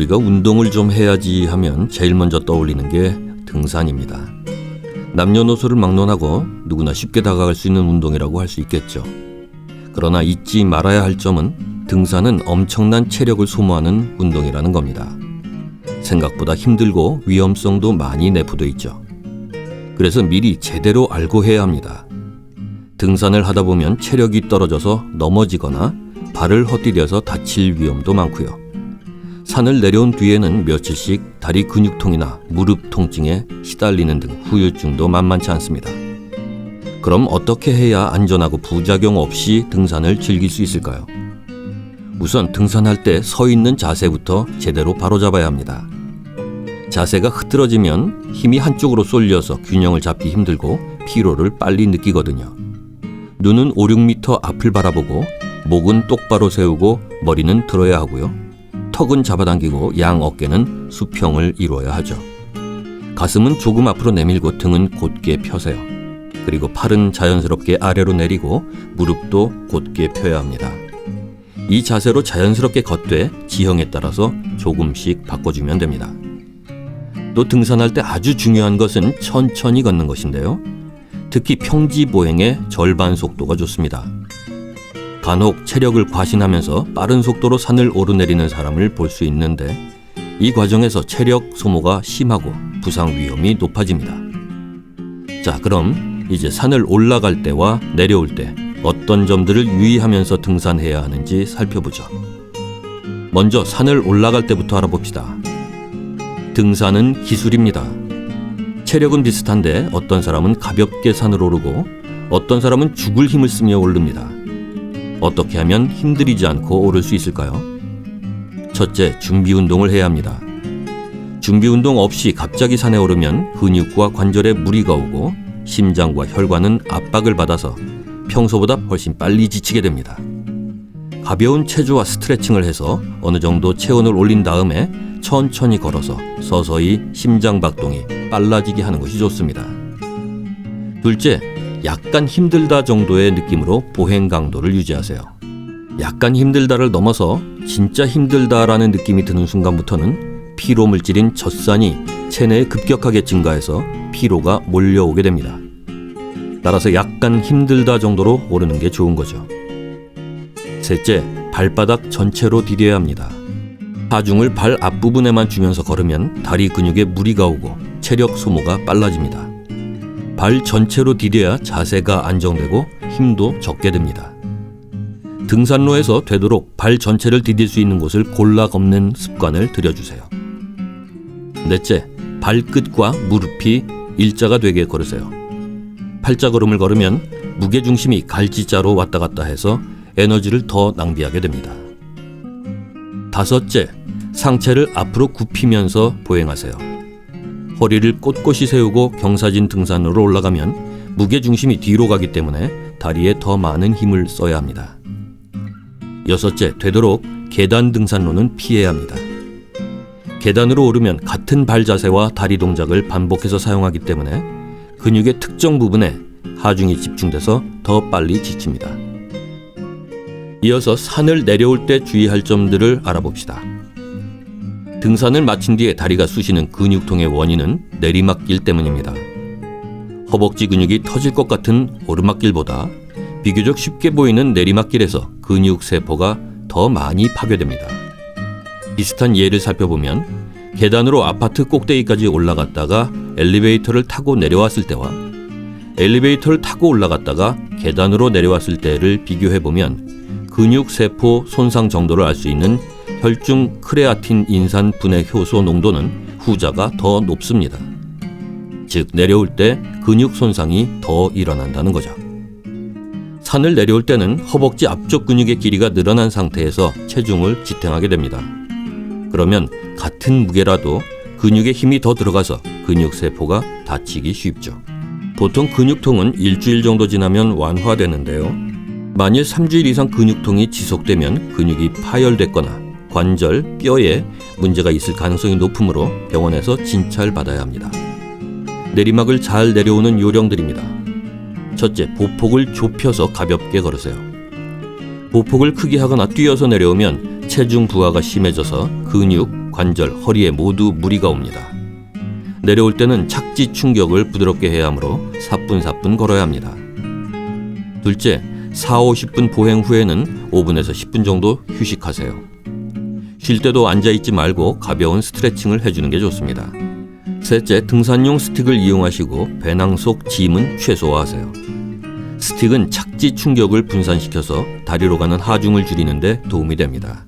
우리가 운동을 좀 해야지 하면 제일 먼저 떠올리는 게 등산입니다. 남녀노소를 막론하고 누구나 쉽게 다가갈 수 있는 운동이라고 할 수 있겠죠. 그러나 잊지 말아야 할 점은 등산은 엄청난 체력을 소모하는 운동이라는 겁니다. 생각보다 힘들고 위험성도 많이 내포되어 있죠. 그래서 미리 제대로 알고 해야 합니다. 등산을 하다 보면 체력이 떨어져서 넘어지거나 발을 헛디뎌서 다칠 위험도 많고요. 산을 내려온 뒤에는 며칠씩 다리 근육통이나 무릎 통증에 시달리는 등 후유증도 만만치 않습니다. 그럼 어떻게 해야 안전하고 부작용 없이 등산을 즐길 수 있을까요? 우선 등산할 때 서 있는 자세부터 제대로 바로잡아야 합니다. 자세가 흐트러지면 힘이 한쪽으로 쏠려서 균형을 잡기 힘들고 피로를 빨리 느끼거든요. 눈은 5, 6m 앞을 바라보고 목은 똑바로 세우고 머리는 들어야 하고요. 턱은 잡아당기고 양 어깨는 수평을 이루어야 하죠. 가슴은 조금 앞으로 내밀고 등은 곧게 펴세요. 그리고 팔은 자연스럽게 아래로 내리고 무릎도 곧게 펴야 합니다. 이 자세로 자연스럽게 걷되 지형에 따라서 조금씩 바꿔주면 됩니다. 또 등산할 때 아주 중요한 것은 천천히 걷는 것인데요. 특히 평지 보행의 절반 속도가 좋습니다. 간혹 체력을 과신하면서 빠른 속도로 산을 오르내리는 사람을 볼 수 있는데 이 과정에서 체력 소모가 심하고 부상 위험이 높아집니다. 자, 그럼 이제 산을 올라갈 때와 내려올 때 어떤 점들을 유의하면서 등산해야 하는지 살펴보죠. 먼저 산을 올라갈 때부터 알아봅시다. 등산은 기술입니다. 체력은 비슷한데 어떤 사람은 가볍게 산을 오르고 어떤 사람은 죽을 힘을 쓰며 오릅니다. 어떻게 하면 힘들이지 않고 오를 수 있을까요? 첫째, 준비 운동을 해야 합니다. 준비 운동 없이 갑자기 산에 오르면 근육과 관절에 무리가 오고 심장과 혈관은 압박을 받아서 평소보다 훨씬 빨리 지치게 됩니다. 가벼운 체조와 스트레칭을 해서 어느 정도 체온을 올린 다음에 천천히 걸어서 서서히 심장 박동이 빨라지게 하는 것이 좋습니다. 둘째, 약간 힘들다 정도의 느낌으로 보행 강도를 유지하세요. 약간 힘들다를 넘어서 진짜 힘들다라는 느낌이 드는 순간부터는 피로 물질인 젖산이 체내에 급격하게 증가해서 피로가 몰려오게 됩니다. 따라서 약간 힘들다 정도로 오르는 게 좋은 거죠. 셋째, 발바닥 전체로 디뎌야 합니다. 하중을 발 앞부분에만 주면서 걸으면 다리 근육에 무리가 오고 체력 소모가 빨라집니다. 발 전체로 디뎌야 자세가 안정되고 힘도 적게 듭니다. 등산로에서 되도록 발 전체를 디딜 수 있는 곳을 골라 걷는 습관을 들여주세요. 넷째, 발끝과 무릎이 일자가 되게 걸으세요. 팔자걸음을 걸으면 무게중심이 갈지자로 왔다 갔다 해서 에너지를 더 낭비하게 됩니다. 다섯째, 상체를 앞으로 굽히면서 보행하세요. 허리를 꼿꼿이 세우고 경사진 등산로로 올라가면 무게중심이 뒤로 가기 때문에 다리에 더 많은 힘을 써야 합니다. 여섯째, 되도록 계단 등산로는 피해야 합니다. 계단으로 오르면 같은 발 자세와 다리 동작을 반복해서 사용하기 때문에 근육의 특정 부분에 하중이 집중돼서 더 빨리 지칩니다. 이어서 산을 내려올 때 주의할 점들을 알아봅시다. 등산을 마친 뒤에 다리가 쑤시는 근육통의 원인은 내리막길 때문입니다. 허벅지 근육이 터질 것 같은 오르막길보다 비교적 쉽게 보이는 내리막길에서 근육 세포가 더 많이 파괴됩니다. 비슷한 예를 살펴보면 계단으로 아파트 꼭대기까지 올라갔다가 엘리베이터를 타고 내려왔을 때와 엘리베이터를 타고 올라갔다가 계단으로 내려왔을 때를 비교해보면 근육 세포 손상 정도를 알 수 있는 혈중 크레아틴 인산 분해 효소 농도는 후자가 더 높습니다. 즉 내려올 때 근육 손상이 더 일어난다는 거죠. 산을 내려올 때는 허벅지 앞쪽 근육의 길이가 늘어난 상태에서 체중을 지탱하게 됩니다. 그러면 같은 무게라도 근육에 힘이 더 들어가서 근육 세포가 다치기 쉽죠. 보통 근육통은 일주일 정도 지나면 완화되는데요. 만일 3주일 이상 근육통이 지속되면 근육이 파열됐거나 관절, 뼈에 문제가 있을 가능성이 높으므로 병원에서 진찰받아야 합니다. 내리막을 잘 내려오는 요령들입니다. 첫째, 보폭을 좁혀서 가볍게 걸으세요. 보폭을 크게 하거나 뛰어서 내려오면 체중 부하가 심해져서 근육, 관절, 허리에 모두 무리가 옵니다. 내려올 때는 착지 충격을 부드럽게 해야 하므로 사뿐사뿐 걸어야 합니다. 둘째, 40-50분 보행 후에는 5분에서 10분 정도 휴식하세요. 쉴 때도 앉아있지 말고 가벼운 스트레칭을 해주는 게 좋습니다. 셋째, 등산용 스틱을 이용하시고 배낭 속 짐은 최소화하세요. 스틱은 착지 충격을 분산시켜서 다리로 가는 하중을 줄이는 데 도움이 됩니다.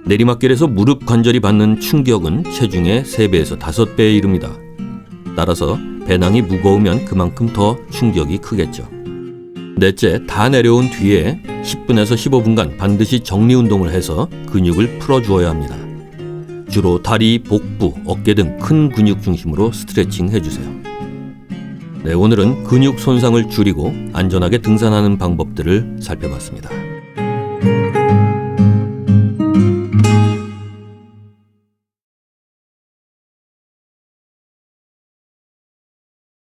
내리막길에서 무릎 관절이 받는 충격은 체중의 3배에서 5배에 이릅니다. 따라서 배낭이 무거우면 그만큼 더 충격이 크겠죠. 넷째, 다 내려온 뒤에 10분에서 15분간 반드시 정리 운동을 해서 근육을 풀어주어야 합니다. 주로 다리, 복부, 어깨 등 큰 근육 중심으로 스트레칭 해주세요. 네, 오늘은 근육 손상을 줄이고 안전하게 등산하는 방법들을 살펴봤습니다.